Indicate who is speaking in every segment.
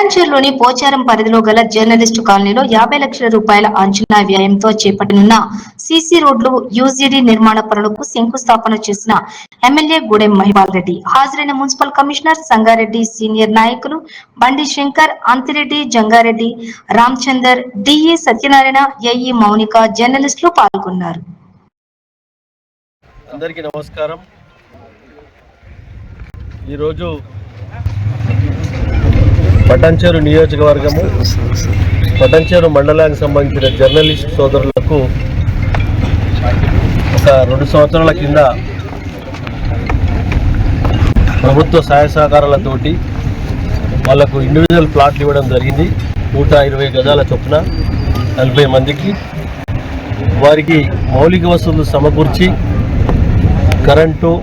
Speaker 1: పటాన్చేరులోని పోచారం పరిధిలో గల జర్నలిస్టు కాలనీలో 50 లక్షల రూపాయల అంచనా వ్యయంతో చేపట్టనున్న సీసీ రోడ్లు యూజీడీ నిర్మాణ పనులకు శంకుస్థాపన చేసిన ఎమ్మెల్యే గూడెం మహిపాల్ రెడ్డి హాజరైన మున్సిపల్ కమిషనర్ సంగారెడ్డి సీనియర్ నాయకులు బండి శంకర్, అంతిరెడ్డి, జంగారెడ్డి, రామచందర్, డిఈ సత్యనారాయణ, ఏఈ మౌనిక జర్నలిస్టులు పాల్గొన్నారు.
Speaker 2: అందరికీ నమస్కారం. ఈరోజు పటాన్చేరు నియోజకవర్గము పటాన్చేరు మండలానికి సంబంధించిన జర్నలిస్ట్ సోదరులకు ఒక 2 సంవత్సరాల కింద ప్రభుత్వ సహాయ సహకారాలతోటి వాళ్లకు ఇండివిజువల్ ప్లాట్లు ఇవ్వడం జరిగింది. 120 గజాల చొప్పున 40 మందికి వారికి మౌలిక వసతులు సమకూర్చి కరెంటు,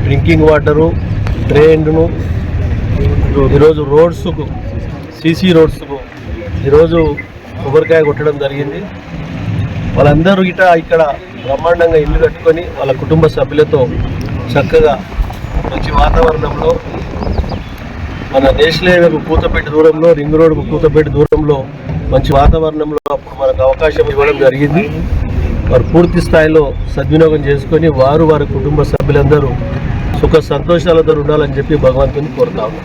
Speaker 2: డ్రింకింగ్ వాటరు, డ్రైన్ను, ఈరోజు రోడ్స్కు సీసీ రోడ్స్కు ఈరోజు కొబ్బరికాయ కొట్టడం జరిగింది. వాళ్ళందరూ ఇక్కడ బ్రహ్మాండంగా ఇల్లు కట్టుకొని వాళ్ళ కుటుంబ సభ్యులతో చక్కగా మంచి వాతావరణంలో మన నేషనల్ హైవేకు కూతపేట దూరంలో, రింగ్ రోడ్కు కూతపేట దూరంలో మంచి వాతావరణంలో అప్పుడు మనకు అవకాశం ఇవ్వడం జరిగింది. వారు పూర్తి స్థాయిలో సద్వినియోగం చేసుకొని వారి కుటుంబ సభ్యులందరూ సుఖ సంతోషాలతో ఉండాలని చెప్పి భగవంతుని కోరుతాము.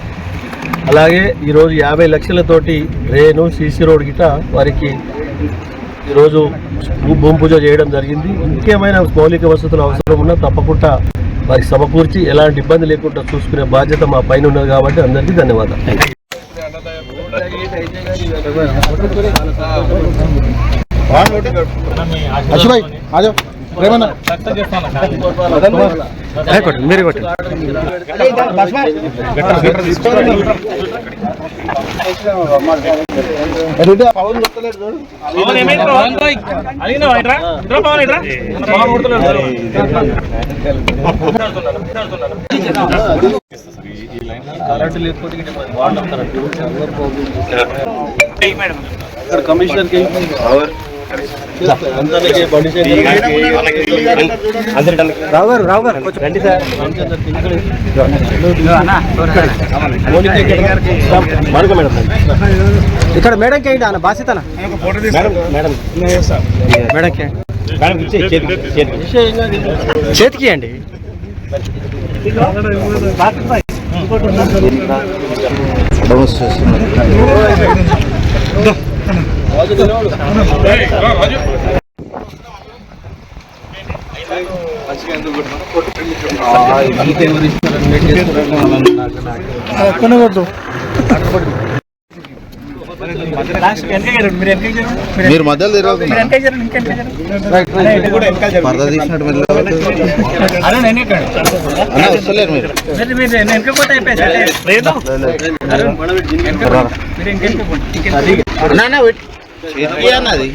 Speaker 2: అలాగే ఈరోజు 50 లక్షలతోటి డ్రైను, సీసీ రోడ్ గిట వారికి ఈరోజు భూమి పూజ చేయడం జరిగింది. ఇంకేమైనా మౌలిక వసతులు అవసరం ఉన్నా తప్పకుండా వారికి సమకూర్చి ఎలాంటి ఇబ్బంది లేకుండా చూసుకునే బాధ్యత మా పైన ఉన్నది. కాబట్టి అందరికీ ధన్యవాదాలు. మీరు కొట్టి కరెంటు లేకపోతే కమిషనర్కి రావు గారు కొంచెం రండి సార్. ఇక్కడ మేడంకి అయ్యింది అన్న బాధ్యత. మేడంకి చేతికి అండి.
Speaker 3: మీరు మధ్యలో పరద తీసినట్టు వస్తలేరు మీరు అన్నది.